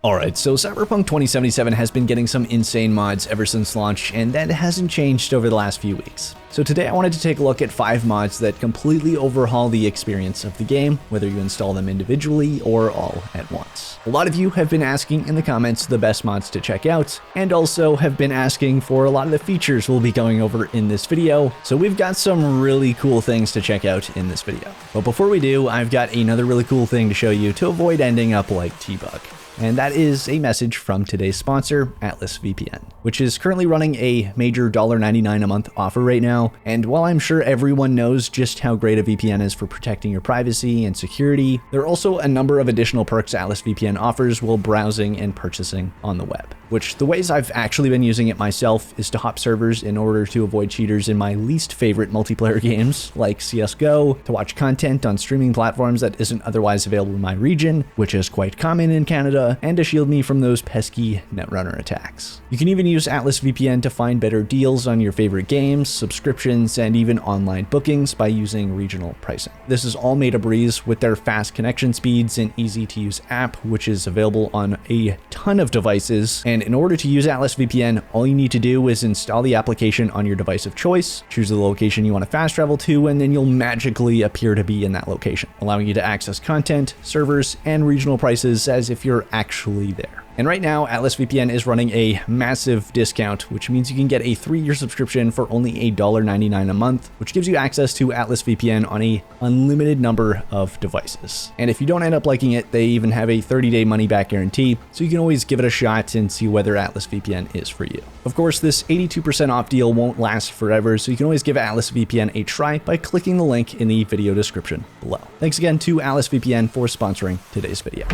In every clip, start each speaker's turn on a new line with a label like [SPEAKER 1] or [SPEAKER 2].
[SPEAKER 1] Alright, so Cyberpunk 2077 has been getting some insane mods ever since launch, and that hasn't changed over the last few weeks. So today I wanted to take a look at 5 mods that completely overhaul the experience of the game, whether you install them individually or all at once. A lot of you have been asking in the comments the best mods to check out, and also have been asking for a lot of the features we'll be going over in this video, so we've got some really cool things to check out in this video. But before we do, I've got another really cool thing to show you to avoid ending up like T-Bug. And that is a message from today's sponsor, Atlas VPN, which is currently running a major $1.99 a month offer right now. And while I'm sure everyone knows just how great a VPN is for protecting your privacy and security, there are also a number of additional perks Atlas VPN offers while browsing and purchasing on the web. Which the ways I've actually been using it myself is to hop servers in order to avoid cheaters in my least favorite multiplayer games like CSGO, to watch content on streaming platforms that isn't otherwise available in my region, which is quite common in Canada, and to shield me from those pesky netrunner attacks. You can even use Atlas VPN to find better deals on your favorite games, subscriptions, and even online bookings by using regional pricing. This is all made a breeze with their fast connection speeds and easy to use app, which is available on a ton of devices. And in order to use Atlas VPN, all you need to do is install the application on your device of choice, choose the location you want to fast travel to, and then you'll magically appear to be in that location, allowing you to access content, servers, and regional prices as if you're actually there. And right now, Atlas VPN is running a massive discount, which means you can get a 3-year subscription for only $1.99 a month, which gives you access to Atlas VPN on an unlimited number of devices. And if you don't end up liking it, they even have a 30-day money-back guarantee, so you can always give it a shot and see whether Atlas VPN is for you. Of course, this 82% off deal won't last forever, so you can always give Atlas VPN a try by clicking the link in the video description below. Thanks again to Atlas VPN for sponsoring today's video.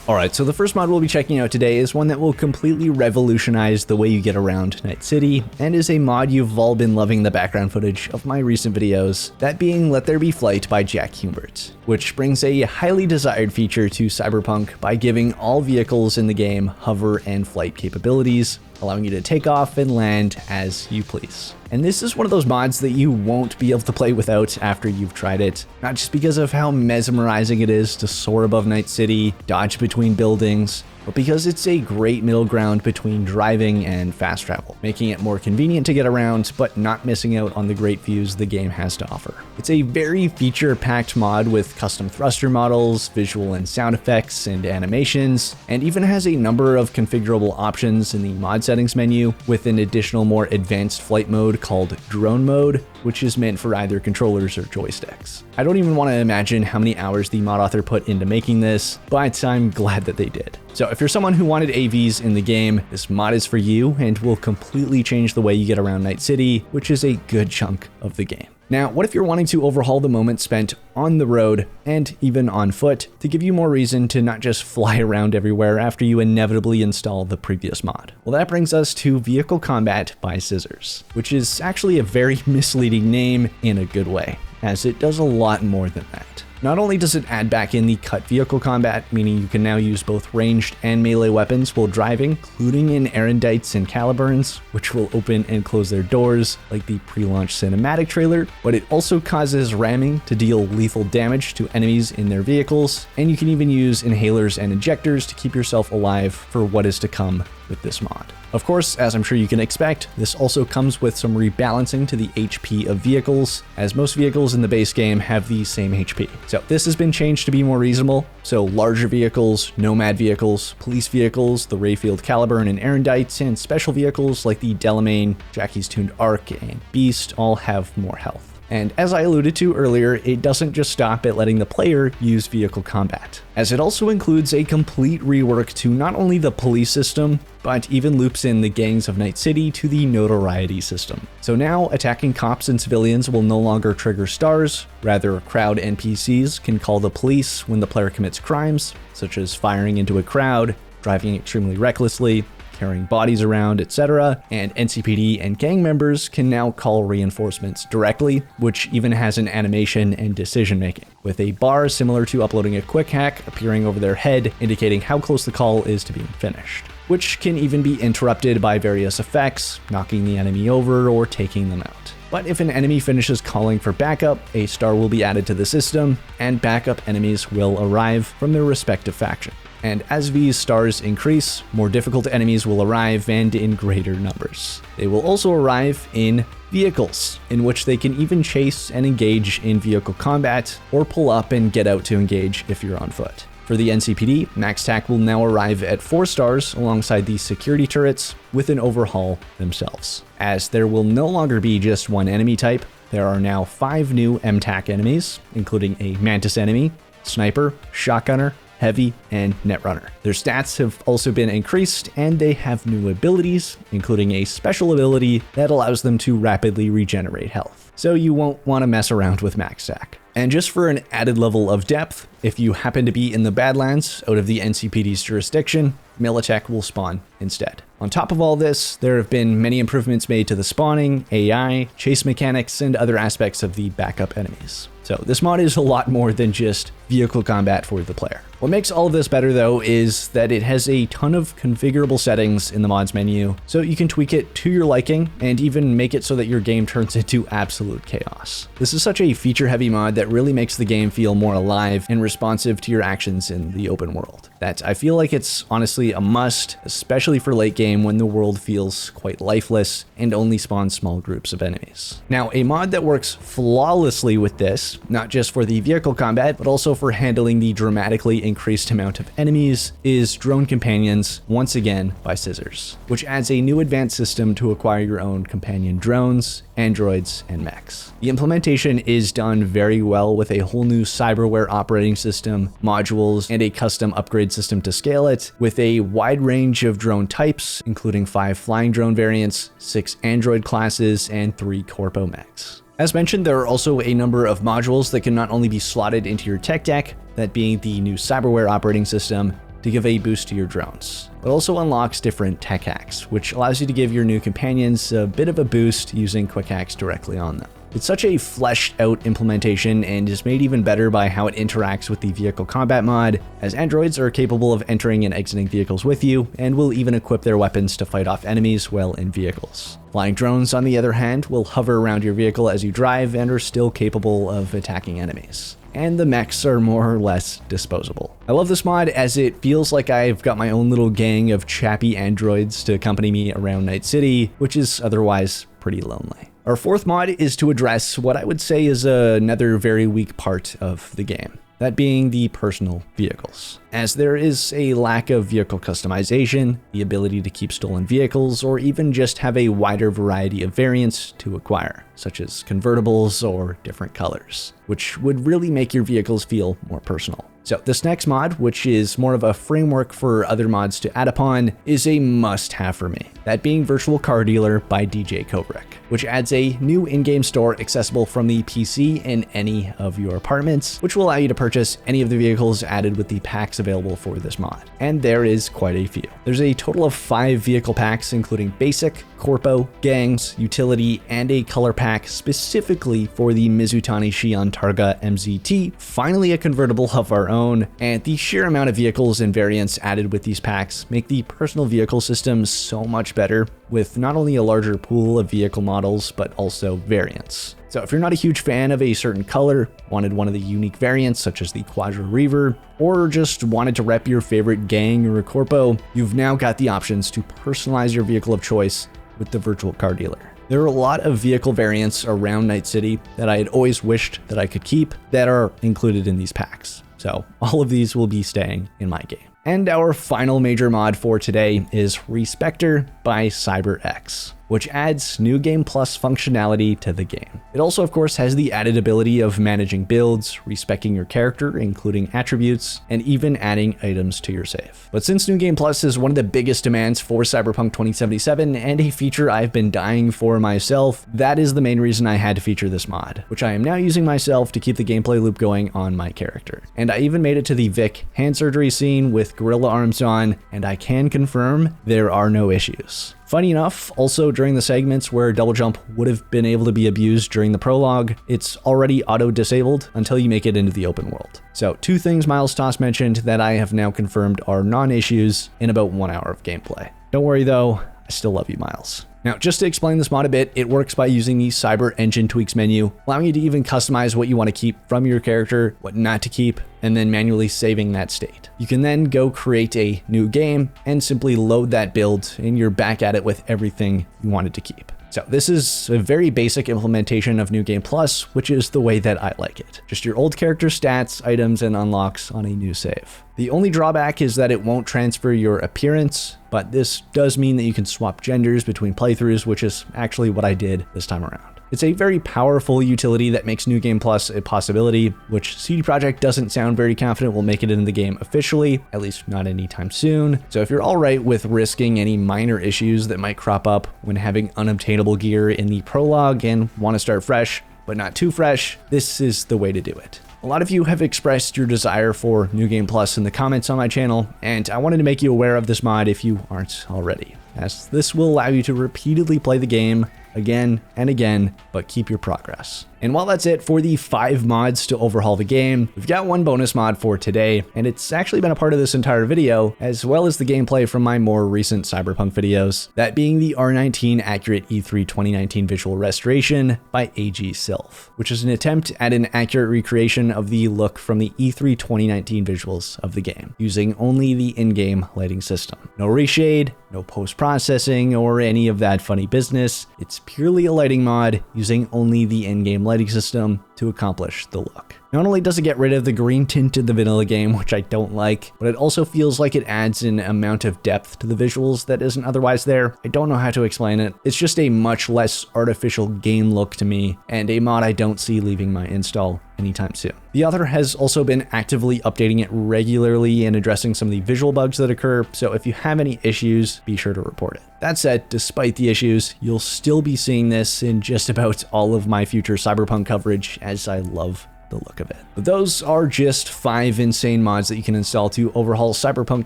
[SPEAKER 1] Alright, so the first mod we'll be checking out today is one that will completely revolutionize the way you get around Night City, and is a mod you've all been loving the background footage of my recent videos, that being Let There Be Flight by Jack Humbert, which brings a highly desired feature to Cyberpunk by giving all vehicles in the game hover and flight capabilities, allowing you to take off and land as you please. And this is one of those mods that you won't be able to play without after you've tried it, not just because of how mesmerizing it is to soar above Night City, dodge between buildings, but because it's a great middle ground between driving and fast travel, making it more convenient to get around, but not missing out on the great views the game has to offer. It's a very feature-packed mod with custom thruster models, visual and sound effects, and animations, and even has a number of configurable options in the mod settings menu, with an additional more advanced flight mode called Drone Mode, which is meant for either controllers or joysticks. I don't even want to imagine how many hours the mod author put into making this, but I'm glad that they did. So if you're someone who wanted AVs in the game, this mod is for you and will completely change the way you get around Night City, which is a good chunk of the game. Now, what if you're wanting to overhaul the moment spent on the road and even on foot to give you more reason to not just fly around everywhere after you inevitably install the previous mod? Well, that brings us to Vehicle Combat by Scissors, which is actually a very misleading name in a good way, as it does a lot more than that. Not only does it add back in the cut vehicle combat, meaning you can now use both ranged and melee weapons while driving, including in Erendites and Caliburns, which will open and close their doors like the pre-launch cinematic trailer, but it also causes ramming to deal lethal damage to enemies in their vehicles, and you can even use inhalers and injectors to keep yourself alive for what is to come with this mod. Of course, as I'm sure you can expect, this also comes with some rebalancing to the HP of vehicles, as most vehicles in the base game have the same HP. So this has been changed to be more reasonable, so larger vehicles, nomad vehicles, police vehicles, the Rayfield Caliburn and Erendites, and special vehicles like the Delamain, Jackie's Tuned Arc, and Beast all have more health. And as I alluded to earlier, it doesn't just stop at letting the player use vehicle combat, as it also includes a complete rework to not only the police system, but even loops in the gangs of Night City to the notoriety system. So now attacking cops and civilians will no longer trigger stars, rather crowd NPCs can call the police when the player commits crimes, such as firing into a crowd, driving extremely recklessly, carrying bodies around, etc., and NCPD and gang members can now call reinforcements directly, which even has an animation and decision making, with a bar similar to uploading a quick hack appearing over their head indicating how close the call is to being finished, which can even be interrupted by various effects, knocking the enemy over or taking them out. But if an enemy finishes calling for backup, a star will be added to the system, and backup enemies will arrive from their respective faction. And as these stars increase, more difficult enemies will arrive and in greater numbers. They will also arrive in vehicles, in which they can even chase and engage in vehicle combat, or pull up and get out to engage if you're on foot. For the NCPD, Max TAC will now arrive at 4 stars alongside the security turrets with an overhaul themselves. As there will no longer be just one enemy type, there are now 5 new MTAC enemies, including a Mantis enemy, Sniper, Shotgunner, Heavy, and Netrunner. Their stats have also been increased, and they have new abilities, including a special ability that allows them to rapidly regenerate health. So you won't want to mess around with Max TAC. And just for an added level of depth, if you happen to be in the Badlands out of the NCPD's jurisdiction, Militech will spawn instead. On top of all this, there have been many improvements made to the spawning, AI, chase mechanics, and other aspects of the backup enemies. So this mod is a lot more than just vehicle combat for the player. What makes all of this better though is that it has a ton of configurable settings in the mods menu, so you can tweak it to your liking and even make it so that your game turns into absolute chaos. This is such a feature-heavy mod that really makes the game feel more alive and responsive to your actions in the open world. That I feel like it's honestly a must, especially for late game when the world feels quite lifeless and only spawns small groups of enemies. Now, a mod that works flawlessly with this, not just for the vehicle combat, but also for handling the dramatically increased amount of enemies, is Drone Companions, once again by Scissors, which adds a new advanced system to acquire your own companion drones, androids, and mechs. The implementation is done very well with a whole new cyberware operating system, modules, and a custom upgrade system to scale it, with a wide range of drone types, including 5 flying drone variants, 6 android classes, and 3 corpo mechs. As mentioned, there are also a number of modules that can not only be slotted into your tech deck, that being the new cyberware operating system, to give a boost to your drones, but also unlocks different tech hacks, which allows you to give your new companions a bit of a boost using quick hacks directly on them. It's such a fleshed out implementation and is made even better by how it interacts with the vehicle combat mod, as androids are capable of entering and exiting vehicles with you, and will even equip their weapons to fight off enemies while in vehicles. Flying drones, on the other hand, will hover around your vehicle as you drive and are still capable of attacking enemies. And the mechs are more or less disposable. I love this mod as it feels like I've got my own little gang of chappy androids to accompany me around Night City, which is otherwise pretty lonely. Our 4th mod is to address what I would say is another very weak part of the game, that being the personal vehicles. As there is a lack of vehicle customization, the ability to keep stolen vehicles, or even just have a wider variety of variants to acquire, such as convertibles or different colors, which would really make your vehicles feel more personal. So this next mod, which is more of a framework for other mods to add upon, is a must-have for me, that being Virtual Car Dealer by DJ Kovric, which adds a new in-game store accessible from the PC in any of your apartments, which will allow you to purchase any of the vehicles added with the packs available for this mod. And there is quite a few. There's a total of 5 vehicle packs, including Basic, Corpo, Gangs, Utility, and a color pack specifically for the Mizutani Shion Targa MZT, finally a convertible of our own, and the sheer amount of vehicles and variants added with these packs make the personal vehicle system so much better, with not only a larger pool of vehicle models, but also variants. So if you're not a huge fan of a certain color, wanted one of the unique variants such as the Quadra Reaver, or just wanted to rep your favorite gang or a corpo, you've now got the options to personalize your vehicle of choice with the Virtual Car Dealer. There are a lot of vehicle variants around Night City that I had always wished that I could keep that are included in these packs. So all of these will be staying in my game. And our final major mod for today is Respector by Psiberx, which adds New Game Plus functionality to the game. It also, of course, has the added ability of managing builds, respecting your character, including attributes, and even adding items to your save. But since New Game Plus is one of the biggest demands for Cyberpunk 2077 and a feature I've been dying for myself, that is the main reason I had to feature this mod, which I am now using myself to keep the gameplay loop going on my character. And I even made it to the Vic hand surgery scene with gorilla arms on, and I can confirm there are no issues. Funny enough, also during the segments where double jump would have been able to be abused during the prologue, it's already auto-disabled until you make it into the open world. So 2 things Miles Toss mentioned that I have now confirmed are non-issues in about 1 hour of gameplay. Don't worry though, I still love you, Miles. Now, just to explain this mod a bit, it works by using the Cyber Engine Tweaks menu, allowing you to even customize what you want to keep from your character, what not to keep, and then manually saving that state. You can then go create a new game and simply load that build, and you're back at it with everything you wanted to keep. So this is a very basic implementation of New Game Plus, which is the way that I like it. Just your old character stats, items, and unlocks on a new save. The only drawback is that it won't transfer your appearance, but this does mean that you can swap genders between playthroughs, which is actually what I did this time around. It's a very powerful utility that makes New Game Plus a possibility, which CD Projekt doesn't sound very confident will make it into the game officially, at least not anytime soon. So if you're alright with risking any minor issues that might crop up when having unobtainable gear in the prologue and want to start fresh, but not too fresh, this is the way to do it. A lot of you have expressed your desire for New Game Plus in the comments on my channel, and I wanted to make you aware of this mod if you aren't already, as this will allow you to repeatedly play the game again and again, but keep your progress. And while that's it for the 5 mods to overhaul the game, we've got one bonus mod for today, and it's actually been a part of this entire video, as well as the gameplay from my more recent Cyberpunk videos, that being the R19 Accurate E3 2019 Visual Restoration by AG Sylph, which is an attempt at an accurate recreation of the look from the E3 2019 visuals of the game, using only the in-game lighting system. No reshade, no post-processing, or any of that funny business. It's purely a lighting mod using only the in-game lighting system to accomplish the look. Not only does it get rid of the green tint in the vanilla game, which I don't like, but it also feels like it adds an amount of depth to the visuals that isn't otherwise there. I don't know how to explain it. It's just a much less artificial game look to me, and a mod I don't see leaving my install anytime soon. The author has also been actively updating it regularly and addressing some of the visual bugs that occur, so if you have any issues, be sure to report it. That said, despite the issues, you'll still be seeing this in just about all of my future Cyberpunk coverage, as I love the look of it. But those are just 5 insane mods that you can install to overhaul Cyberpunk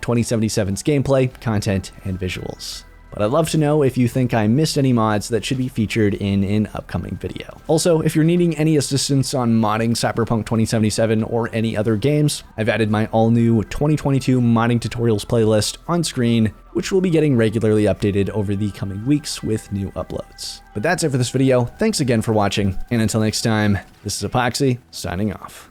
[SPEAKER 1] 2077's gameplay, content, and visuals. But I'd love to know if you think I missed any mods that should be featured in an upcoming video. Also, if you're needing any assistance on modding Cyberpunk 2077 or any other games, I've added my all-new 2022 modding tutorials playlist on screen, which will be getting regularly updated over the coming weeks with new uploads. But that's it for this video. Thanks again for watching, and until next time, this is Apoqsi, signing off.